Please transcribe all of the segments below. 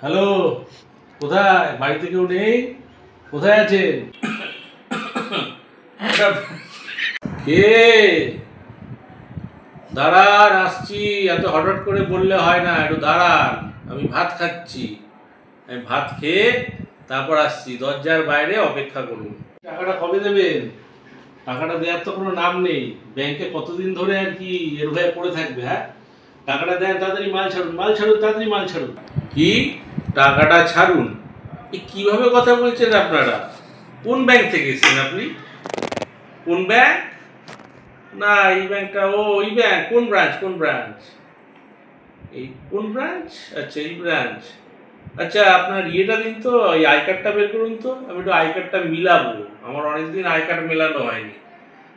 Hello, কোথায়? বাড়িতে কেউ নেই? কোথায় আছেন? কে? দাঁড়ান, আসছি। এত হঠাৎ করে বললে হয় না, একটু দাঁড়ান। আমি ভাত খাচ্ছি। আমি ভাত খেয়ে তারপর আসছি। দরজার বাইরে অপেক্ষা করুন। টাকাটা কবে দেবেন? টাকাটা দেওয়ার তো কোনো নাম নেই। ব্যাংকে কতদিন ধরে আর কি এর ভয়ে পড়ে থাকবে? হ্যাঁ, টাকাটা দেন, তাড়াতাড়ি মাল ছাড়ুন, মাল ছাড়ুন, তাড়াতাড়ি মাল ছাড়ুন। কি? টাকাটা ছাড়ুন? কিভাবে কথা বলছেন আপনারা? কোন ব্যাংক থেকে এসেছেন আপনি? কোন ব্যাংক? না, এই ব্যাংকটা, ওই ব্যাংক। কোন ব্রাঞ্চ? কোন ব্রাঞ্চ? এই কোন ব্রাঞ্চ? আচ্ছা, এই ব্রাঞ্চ। আচ্ছা, আপনার ইয়েটা দিন তো, এই আই কার্ডটা বের করুন তো। আমি একটু আই কার্ডটা মিলাবো। আমার অনেকদিন আই কার্ড মেলানো হয়নি।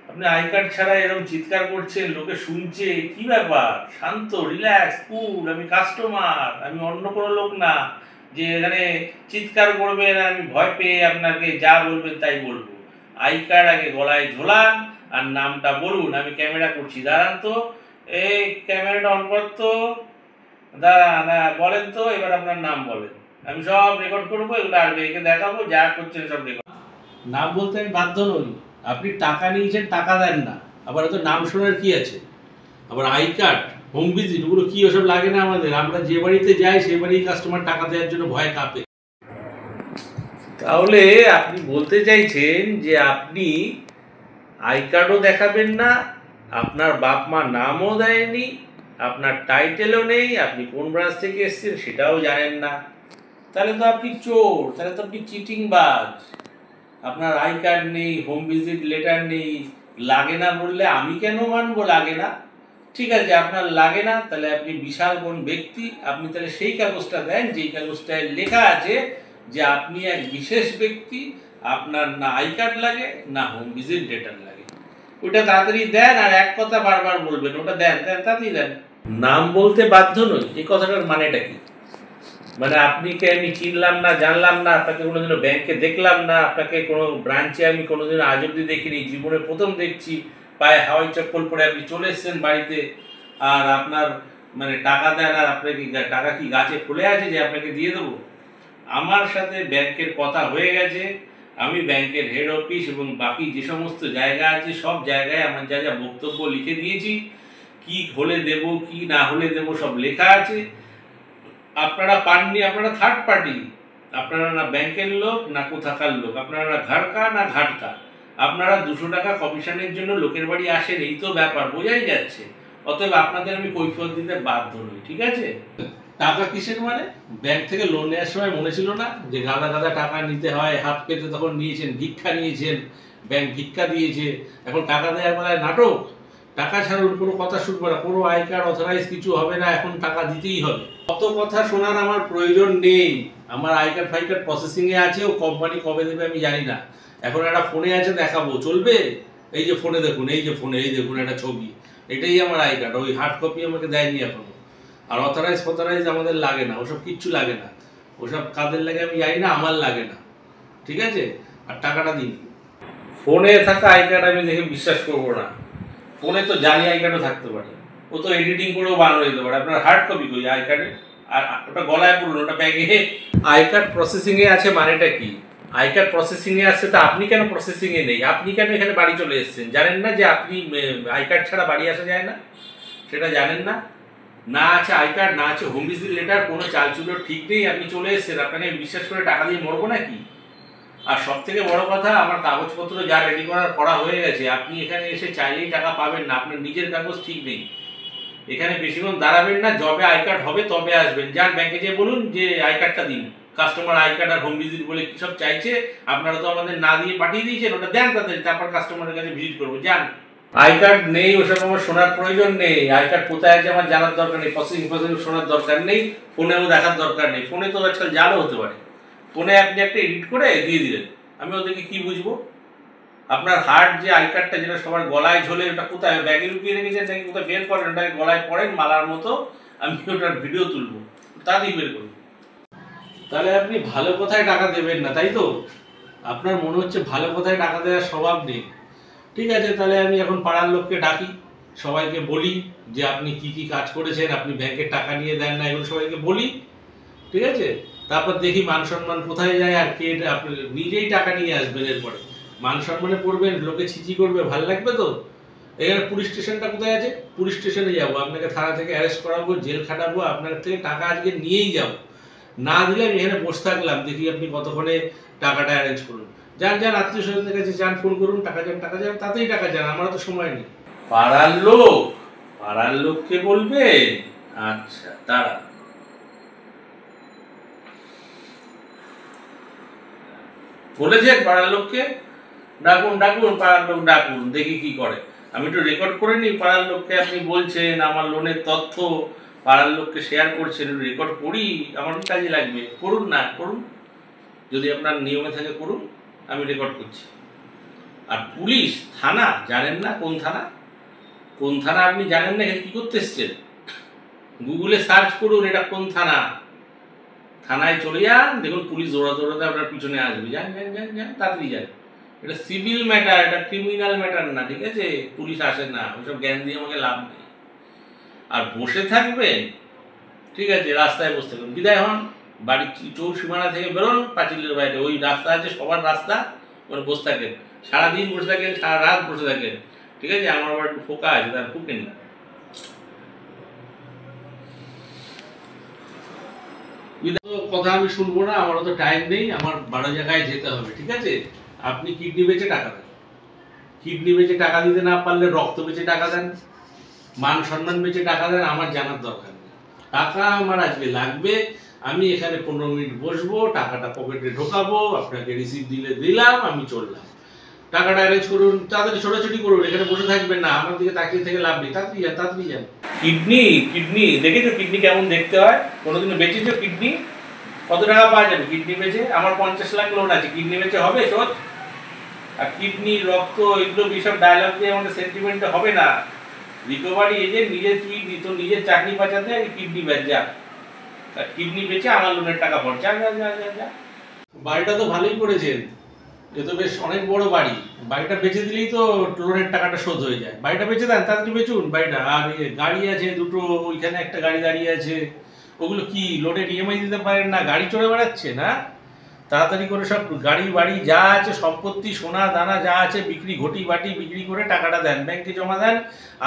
আপনি আই কার্ড ছাড়া এরকম চিৎকার করছেন, লোকে শুনছে। কি ব্যাপার? শান্ত, রিল্যাক্স, কুল। আমি কাস্টমার, আমি অন্য কোনো লোক না যে এখানে চিৎকার করবেন। আমি ভয় পেয়ে আপনাকে যা বলবেন তাই বলবো। আই কার্ড আগে গলায় ঝোলান আর নামটা বলুন। আমি ক্যামেরা করছি, দাঁড়ান তো। এই ক্যামেরাটা অন কর তো। দাঁড়ান, বলেন তো, এবার আপনার নাম বলেন। আমি সব রেকর্ড করবো, এগুলো আর একে দেখাবো, যা করছেন সব রেকর্ড। নাম বলতে আমি বাধ্য নই। আপনি টাকা নিয়েছেন, টাকা দেন না। আবার তো নাম শোনার কি আছে? আবার আই কার্ড, হোম ভিজিট, ওগুলো কি ওসব লাগে না আমাদের? আমরা যে বাড়িতে যাই সেই বাড়ি কাস্টমার টাকা দেওয়ার জন্য ভয় কাঁপে। তাহলে আপনি বলতে চাইছেন যে আপনি আই কার্ডও দেখাবেন না, আপনার বাপ মা নামও দেয়নি, আপনার টাইটেলও নেই, আপনি কোন ব্রাঞ্চ থেকে এসেছেন সেটাও জানেন না। তাহলে তো আপনি চোর, তাহলে তো আপনি চিটিংবাজ। আপনার আই কার্ড নেই, হোম ভিজিট লেটার নেই, লাগে না বললে আমি কেন মানবো লাগে না? ঠিক আছে, আপনার লাগে না, তাহলে আপনি বিশাল কোন ব্যক্তি। আপনি তাহলে সেই কাগজটা দেন যেই কাগজটায় লেখা আছে যে আপনি এক বিশেষ ব্যক্তি, আপনার না আই কার্ড লাগে না হোম ভিজিট লেটার লাগে। ওটা তাড়াতাড়ি দেন, আর এক কথা বারবার বলবেন, ওটা দেন দেন, তাড়াতাড়ি দেন। নাম বলতে বাধ্য নই, এই কথাটার মানেটা কি? মানে আপনিকে আমি চিনলাম না, জানলাম না, আপনাকে কোনোদিনও ব্যাংকে দেখলাম না, আপনাকে কোনো ব্রাঞ্চে আমি কোনোদিনও আজ অব্দি দেখিনি, জীবনে প্রথম দেখছি। পায়ে হাওয়াই চপ্পল পরে আপনি চলে এসেছেন বাড়িতে, আর আপনার মানে টাকা দেন, আর আপনাকে টাকা কি গাছে ফুলে আছে যে আপনাকে দিয়ে দেবো? আমার সাথে ব্যাংকের কথা হয়ে গেছে। আমি ব্যাংকের হেড অফিস এবং বাকি যে সমস্ত জায়গা আছে সব জায়গায় আমার যা যা বক্তব্য লিখে দিয়েছি। কি হলে দেব, কি না হলে দেব, সব লেখা আছে। আপনারা পাননি, আপনারা থার্ড পার্টি। আপনারা না ব্যাংকের লোক না কোথাকার লোক, আপনারা ঘাড়কা না ঘাটকা। আপনারা 200 টাকা কমিশনের জন্য লোকের বাড়ি আসেন, এই তো ব্যাপার, বোঝাই যাচ্ছে। অতএব আপনাদের আমি কৈফিয়ত দিতে বাধ্য নই, ঠিক আছে? টাকা কিসের মানে? ব্যাংক থেকে লোন নেওয়ার সময় মনে ছিল না যে গাদা গাদা টাকা নিতে হয়? হাত পেতে তখন নিয়েছেন, ভিক্ষা নিয়েছেন, ব্যাংক ভিক্ষা দিয়েছে। এখন টাকা দেওয়ার বেলায় নাটক। টাকা ছাড়ুন, কোনো কথা শুনবো না, কোনো আই কার্ড অথরাইজ কিছু হবে না, এখন টাকা দিতেই হবে। কত কথা শোনার আমার প্রয়োজন নেই। আমার আই কার্ড ফাই কার্ড প্রসেসিংয়ে আছে, ও কোম্পানি কবে দেবে আমি জানি না। এখন একটা ফোনে আছে, দেখাবো, চলবে? এই যে ফোনে দেখুন, এই যে ফোনে এই দেখুন একটা ছবি, এটাই আমার আই কার্ড। ওই হার্ড কপি আমাকে দেয়নি এখনো। আর অথরাইজ ফথরাইজ আমাদের লাগে না, ওসব কিচ্ছু লাগে না। ওসব কাদের লাগে আমি জানি না, আমার লাগে না, ঠিক আছে? আর টাকাটা দিন। ফোনে থাকা আই কার্ড আমি দেখে বিশ্বাস করবো না। ফোনে তো জালি আই কার্ডও থাকতে পারে, ও তো এডিটিং করেও বানানো যেতে পারে। আপনার হার্ড কপি কই আই কার্ডের? আর ওটা গলায় পড়ুন, ওটা ব্যাগে। আই কার্ড প্রসেসিংয়ে আছে মানেটা কি? আই কার্ড প্রসেসিংয়ে আছে, তা আপনি কেন প্রসেসিংয়ে নেই? আপনি কেন এখানে বাড়ি চলে এসেছেন? জানেন না যে আপনি আই কার্ড ছাড়া বাড়ি আসা যায় না? সেটা জানেন না? না আছে আই কার্ড, না আছে হোম ভিজিট লেটার, কোনো চালচুলোর ঠিক নেই, আপনি চলে এসেছেন। আপনাকে বিশ্বাস করে টাকা দিয়ে মরবো নাকি? আর সব থেকে বড় কথা, আমার কাগজপত্র যা রেডি করা হয়ে গেছে। আপনি এখানে এসে চাইলেই টাকা পাবেন না, আপনার নিজের কাগজ ঠিক নেই। এখানে বেশিক্ষণ দাঁড়াবেন না, যবে আই কার্ড হবে তবে আসবেন। যান ব্যাংকে যেয়ে বলুন যে আই কার্ডটা দিন। কাস্টমার আই কার্ড আর হোম ভিজিট বলে কি সব চাইছে, আপনারা তো আমাদের না দিয়ে পাঠিয়ে দিয়েছেন, ওটা দেন তাদের, তারপর কাস্টমারের কাছে ভিজিট করবো। যান। আই কার্ড নেই, ওসব আমার শোনার প্রয়োজন নেই। আই কার্ড কোথায় আছে আমার জানার দরকার নেই, প্রসেসিং শোনার দরকার নেই, ফোনেও দেখার দরকার নেই। ফোনে তো আজকাল জালও হতে পারে। ফোনে আপনি একটা এডিট করে দিয়ে দিলেন, আমি ওদেরকে কি বুঝবো? আপনার হার্ড যে আই কার্ডটা, যেটা সবার গলায় ঝোলে, ওটা কোথায়? ব্যাগে লুকিয়ে রেখেছেন নাকি কোথায় বের করেন? ওটাকে গলায় পড়েন মালার মতো, আমি ওটার ভিডিও তুলবো, তাড়াতাড়ি বের করুন। তাহলে আপনি ভালো কথায় টাকা দেবেন না, তাই তো? আপনার মনে হচ্ছে ভালো কথায় টাকা দেওয়ার স্বভাব নেই। ঠিক আছে, তাহলে আমি এখন পাড়ার লোককে ডাকি, সবাইকে বলি যে আপনি কি কি কাজ করেছেন, আপনি ব্যাংকের টাকা নিয়ে দেন না, এগুলো সবাইকে বলি। ঠিক আছে? তারপর দেখি মান সম্মান কোথায় যায়, আর কে আপনি নিজেই টাকা নিয়ে আসবেন। এরপরে মান সম্মানে পড়বেন, লোকে ছিচি করবে, ভাল লাগবে তো? এখানে পুলিশ স্টেশনটা কোথায় আছে? পুলিশ স্টেশনে যাবো, আপনাকে থানা থেকে অ্যারেস্ট করাবো, জেল খাটাবো, আপনার থেকে টাকা আজকে নিয়েই যাবো। না দিলে আমি এখানে বসে থাকলাম, দেখি আপনি কতক্ষণে টাকাটা অ্যারেঞ্জ করুন। যান যান, আত্মীয় স্বজনদের কাছে যান, ফোন করুন, টাকা যান, তাতেই টাকা যান, আমারও তো সময় নেই। পাড়ার লোক, পাড়ার লোককে বলবে? আচ্ছা দাঁড়া, বলেছেন পাড়ার লোককে? ডাকুন ডাকুন, পাড়ার লোক ডাকুন, দেখি কি করে। আমি একটু রেকর্ড করে নিই। পাড়ার লোককে আপনি বলছেন আমার লোনের তথ্য পাড়ার লোককে শেয়ার করছেন, রেকর্ড করি, আমার কি কাজে লাগবে? করুন না, করুন, যদি আপনার নিয়মে থাকে করুন, আমি রেকর্ড করছি। আর পুলিশ থানা জানেন না? কোন থানা? কোন থানা আপনি জানেন না? এখানে কি করতে এসছেন? গুগলে সার্চ করুন এটা কোন থানা। থানায় চলে যান, দেখুন পুলিশ দৌড়াতে আপনার পিছনে আসবে। যান যান যান যান, তাড়াতাড়ি যান। এটা সিভিল ম্যাটার, এটা ক্রিমিনাল ম্যাটার না, ঠিক আছে? পুলিশ আসে না, ওইসব জ্ঞান দিয়ে আমাকে লাভ নেই। আর বসে থাকবেন, ঠিক আছে? রাস্তায় বসে থাকবেন, বিদায় হন। বাড়ির চৌসীমানা থেকে বেরোন, পাঁচিলের বাইরে ওই রাস্তা আছে, সবার রাস্তা, ওখানে বসে থাকেন। সারাদিন বসে থাকেন, সারা রাত বসে থাকেন, ঠিক আছে? আমার আবার একটু ফোকা আছে, তার ফুকে নি। কথা আমি শুনবো না, আমারও তো টাইম নেই, আমার বড় জায়গায় যেতে হবে, ঠিক আছে? আপনি কিডনি বেচে টাকা দেন, কিডনি বেচে টাকা দিতে না পারলে রক্ত বেচে টাকা দেন, মান সম্মান বেচে টাকা দেন, আমার জানার দরকার নেই। টাকা আমার আজকে লাগবে, আমি এখানে 15 মিনিট বসবো, টাকাটা পকেটে ঢোকাবো, আপনাকে রিসিভ দিলে দিলাম, আমি চললাম। টাকাটা অ্যারেঞ্জ করুন, তাড়াতাড়ি ছোটাছুটি করুন, এখানে বসে থাকবেন না, আমার দিকে তাকিয়ে থেকে লাভ নেই। তাড়াতাড়ি যান, তাড়াতাড়ি যান। কিডনি, কিডনি দেখেছো কিডনি কেমন দেখতে হয়? কোনোদিনও বেচেছো কিডনি? কত টাকা পাওয়া যাবে কিডনি বেচে? আমার 50 লাখ লোন আছে, কিডনি বেচে হবে শোধ? আর কিডনি, রক্ত, এগুলো এইসব ডায়লগ দিয়ে আমাদের সেন্টিমেন্ট হবে না। রিকভারি এজেন্ট নিজে, তুই তো নিজের চাকরি বাঁচাতে কিডনি বেচ যা, কিডনি বেচে আমার লোনের টাকা ভর, যা যা যা যা যা। বাড়িটা তো ভালোই করেছেন, এ তো বেশ অনেক বড় বাড়ি। বাড়িটা বেচে দিলেই তো লোনের টাকাটা শোধ হয়ে যায়। বাড়িটা বেচে দেন, তাড়াতাড়ি বেচুন বাড়িটা। আর গাড়ি আছে দুটো, ওইখানে একটা গাড়ি দাঁড়িয়ে আছে, ওগুলো কি লোনের ইএমআই দিতে পারেন না? গাড়ি চড়ে বেড়াচ্ছে না? তাড়াতাড়ি করে সব গাড়ি বাড়ি যা আছে, সম্পত্তি, সোনা দানা যা আছে, বিক্রি, ঘটি বাটি বিক্রি করে টাকাটা দেন, ব্যাংকে জমা দেন।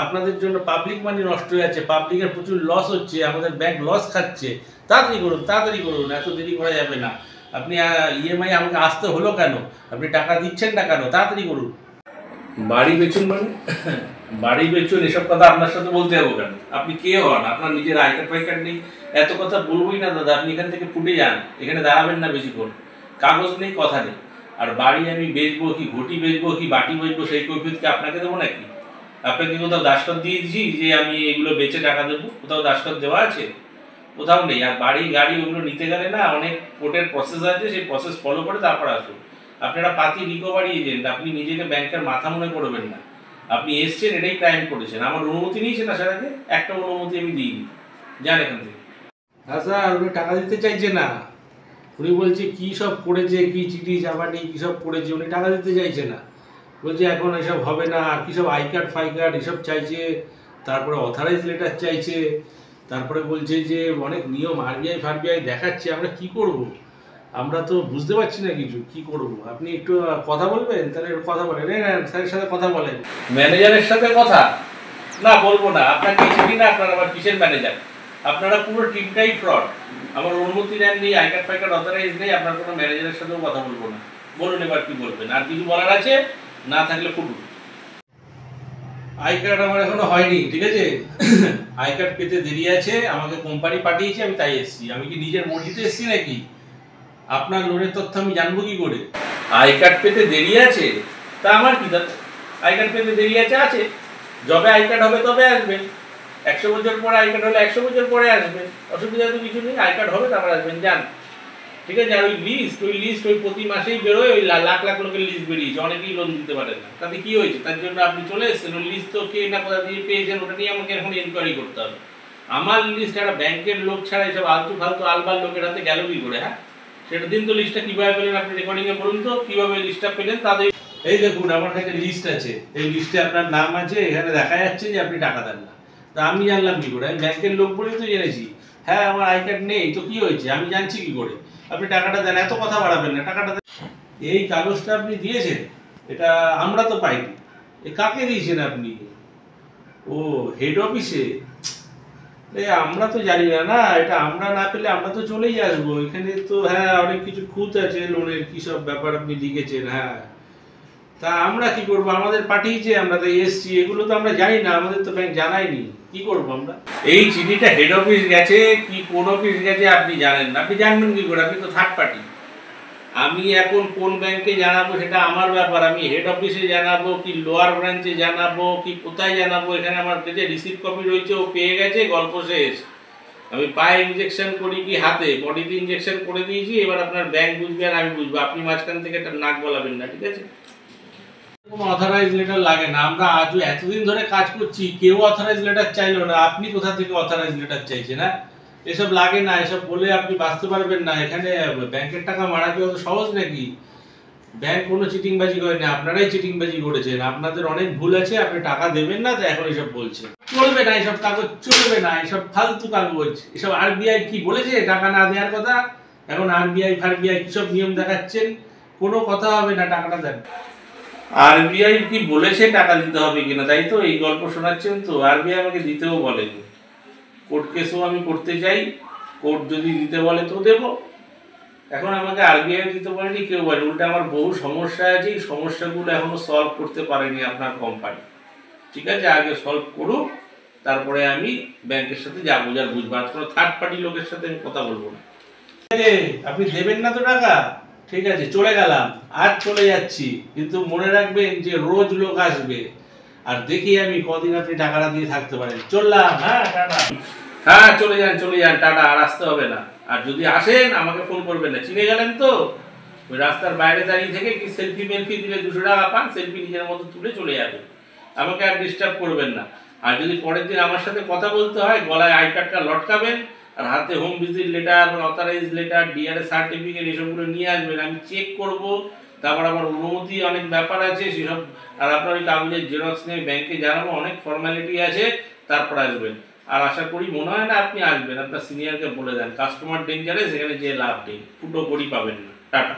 আপনাদের জন্য পাবলিক মানি নষ্ট হয়ে যাচ্ছে, পাবলিকের প্রচুর লস হচ্ছে, আমাদের ব্যাংক লস খাচ্ছে। তাড়াতাড়ি করুন, তাড়াতাড়ি করুন, এত দেরি করা যাবে না। আপনি ইএমআই আমাকে আসতে হলো কেন? আপনি টাকা দিচ্ছেন না কেন? তাড়াতাড়ি করুন। বাড়ি বেচুন মানে? বাড়ি বেচুন, এসব কথা আপনার সাথে বলতে যাবো কেন? আপনি কে হন? আপনার নিজের আই কার্ড ফাই কার্ড নেই? এত কথা বলবোই না দাদা, আপনি এখান থেকে ফুটে যান, এখানে দাঁড়াবেন না বেশিক্ষণ। কাগজ নেই, কথা নেই। আর বাড়ি আমি বেচবো কি, ঘটি বেচবো কি, বাটি বেচবো, সেই কৈফিয়ত কি আপনাকে দেবো নাকি? আপনাকে কোথাও দাসখত দিয়ে দিয়েছি যে আমি এগুলো বেচে টাকা দেবো? কোথাও দাসখত দেওয়া আছে? কোথাও নেই। আর বাড়ি গাড়ি ওগুলো নিতে গেলে না অনেক কোর্টের প্রসেস আছে, সেই প্রসেস ফলো করে তারপর আসুন। আপনারা পাতি রিকভারি এজেন্ট, আপনি নিজেকে ব্যাংকের মাথা মনে করবেন না। আপনি এসছেন, এটাই ক্রাইম করেছেন। আমার অনুমতি নিয়েছেন আসার আগে? একটা অনুমতি আমি দিইনি। যান এখান থেকে। আচ্ছা, উনি টাকা দিতে চাইছে না, উনি বলছে কি সব করেছে, কি চিঠি চাপাটি কি সব করেছে, উনি টাকা দিতে চাইছে না। বলছে এখন এসব হবে না, আর কি সব আই কার্ড ফাই কার্ড এসব চাইছে, তারপরে অথরাইজ লেটার চাইছে, তারপরে বলছে যে অনেক নিয়ম আরবিআই ফারবিআই দেখাচ্ছে। আমরা কি করব? আমরা তো বুঝতে পারছি না কিছু, কি করব? আপনি একটু কথা বলবেন? তাহলে কথা বলেন, স্যারের সাথে কথা বলেন। ম্যানেজারের সাথে কথা? না, বলবো না। আপনাকে চিনি না, আপনার আবার কিসের ম্যানেজার? আপনারা পুরো টিমটাই ফ্রড। আমার অনুমতি নেননি, আই কার্ড ফাই কার্ড অথরাইজ নেই, আপনার কোনো ম্যানেজারের সাথেও কথা বলবো না। বলুন এবার কি বলবেন, আর কিছু বলার আছে? না থাকলে ফুটুন। আই কার্ড আমার এখনো হয়নি, ঠিক আছে? আই কার্ড পেতে দেরি আছে, আমাকে কোম্পানি পাঠিয়েছে, আমি তাই এসেছি। আমি কি নিজের মর্জিতে এসেছি নাকি? আপনার লোনের তথ্য আমি জানবো কি করে? আই কার্ড পেতে দেরি আছে, তা আমার কি দাদা? আই কার্ড পেতে দেরি আছে, আছে। যবে আই কার্ড হবে তবে আসবেন। 100 বছর পরে আই কার্ড হলে 100 বছর পরে আসবেন, অসুবিধা তো কিছু নেই। আই কার্ড হবে তারপর আসবেন, যান, ঠিক আছে? আর ওই লিস্ট ওই প্রতি মাসেই বেরোয়, ওই লাখ লাখ লোকের লিস্ট বেরিয়েছে, অনেকেই লোন দিতে পারে না। তাতে কি হয়েছে? তার জন্য আপনি চলে এসেছেন, ওই লিস্ট তো কে না কোথা দিয়ে পেয়েছেন, ওটা নিয়ে আমাকে এখন এনকোয়ারি করতে হবে। আমার লিস্ট একটা ব্যাংকের লোক ছাড়া এসব আলতু ফালতু আলবার লোকের হাতে গেল কি করে? হ্যাঁ, সেটা দিন তো। লিস্টটা কিভাবে পেলেন আপনি? রেকর্ডিংয়ে বলুন তো কিভাবে লিস্টটা পেলেন তাদের। এই দেখুন, আমার কাছে লিস্ট আছে, এই লিস্টে আপনার নাম আছে, এখানে দেখা যাচ্ছে যে আপনি টাকা দেন না। তা আমি জানলাম কি করে? আমি ব্যাংকের লোক বলেই তো জেনেছি। হ্যাঁ আমার আই কার্ড নেই তো কি হয়েছে, আমি জানছি কি করে? আপনি টাকাটা দেন, এত কথা বাড়াবেন না, টাকাটা দেন। এই কাগজটা আপনি দিয়েছেন, এটা আমরা তো পাইনি। এ কাকে দিয়েছেন আপনি? ও হেড অফিসে? আমরা তো জানি না, না এটা আমরা না পেলে আমরা তো চলেই আসবো এখানে তো। হ্যাঁ অনেক কিছু খুঁত আছে লোনের, কি সব ব্যাপার আপনি লিখেছেন। হ্যাঁ তা আমরা কি করবো, আমাদের পাঠিয়েছে, আমরা তো এসছি, এগুলো তো আমরা জানি না, আমাদের তো ব্যাংক জানায়নি, কি করবো আমরা? এই চিঠিটা হেড অফিস গেছে কি কোন অফিস গেছে আপনি জানেন না, আপনি জানবেন কি করে? আপনি তো থার্ড পার্টি। আমি এখন কোন ব্যাংকে জানাবো সেটা আমার ব্যাপার, আমি হেড অফিসে জানাবো কি লোয়ার ব্রাঞ্চে জানাবো কি কোথায় জানাবো? এখানে আমার কাছে রিসিভ কপি রয়েছে, ও পেয়ে গেছে, গল্প শেষ। আমি পায়ে ইনজেকশন করি কি হাতে, বডিতে ইনজেকশন করে দিয়েছি, এবার আপনার ব্যাংক বুঝবে আর আমি বুঝবো, আপনি মাঝখান থেকে একটা নাক গলাবেন না, ঠিক আছে? কোনো অথরাইজ লেটার লাগে না, আমরা আজও এতদিন ধরে কাজ করছি, কেউ অথরাইজ লেটার চাইলো না, আপনি কোথা থেকে অথরাইজ লেটার চাইছেন? হ্যাঁ এসব লাগে না, এসব বলে আপনি বাঁচতে পারবেন না। এখানে ব্যাংকের টাকা মারা কি অত সহজ নাকি? ব্যাংক কোনো চিটিংবাজি করে না, আপনারাই চিটিংবাজি করেছেন, আপনাদের অনেক ভুল আছে, আপনি টাকা দেবেন না তো এখন এসব বলছেন। চলবে না এসব কাগজ, চলবে না এসব ফালতু কাগজ। এসব আরবিআই কি বলেছে টাকা না দেওয়ার কথা? এখন আরবিআই ফারবিআই কিসব নিয়ম দেখাচ্ছেন, কোনো কথা হবে না, টাকাটা দেন। আরবিআই কি বলেছে টাকা দিতে হবে কিনা, তাই তো এই গল্প শোনাচ্ছেন তো? আরবিআই আমাকে দিতেও বলেনি, কোর্ট কেসও আমি করতে চাই, কোর্ট যদি দিতে বলে তো দেবো। এখন আমাকে আরবিআই দিতে পারেনি, কেউ বলে, উল্টা আমার বহু সমস্যা আছে, এই সমস্যাগুলো এখনো সলভ করতে পারেনি আপনার কোম্পানি। ঠিক আছে আগে সলভ করুক, তারপরে আমি ব্যাংকের সাথে যা বোঝার বুঝবো, আর কোনো থার্ড পার্টি লোকের সাথে আমি কথা বলবো না। আপনি দেবেন না তো টাকা, ঠিক আছে চলে গেলাম, আজ চলে যাচ্ছি, কিন্তু মনে রাখবেন যে রোজ লোক আসবে, আর দেখি আমি কদিন আপনি টাকাটা দিয়ে থাকতে পারেন। চললাম, হ্যাঁ টাটা। হ্যাঁ চলে যান চলে যান, টাটা, আর আসতে হবে না। আর যদি আসেন আমাকে ফোন করবেন না, চিনে গেলেন তো? ওই রাস্তার বাইরে দাঁড়িয়ে থেকে কি সেলফি মেলফি দিলে 200 টাকা পান, সেলফি নিজের মতো তুলে চলে যাবেন, আমাকে আর ডিস্টার্ব করবেন না। আর যদি পরের দিন আমার সাথে কথা বলতে হয়, গলায় আই কার্ডটা লটকাবেন, আর হাতে home visit letter, authorize letter, DRS certificate এসবগুলো নিয়ে আসবেন, আমি চেক করব, তারপর আমার অনুমতি অনেক ব্যাপার আছে সেসব, আর আপনার ওই কাগজের জেরক্স নিয়ে ব্যাংকে জানাবো, অনেক ফর্মালিটি আছে, তারপর আসবেন। আর আশা করি মনে হয় না আপনি আসবেন, আপনার সিনিয়রকে বলে দেন, কাস্টমার ডেঞ্জারে সেখানে যে লাভ নেই, ফুটো করি পাবেন না। টাটা।